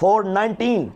419،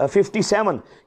57،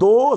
2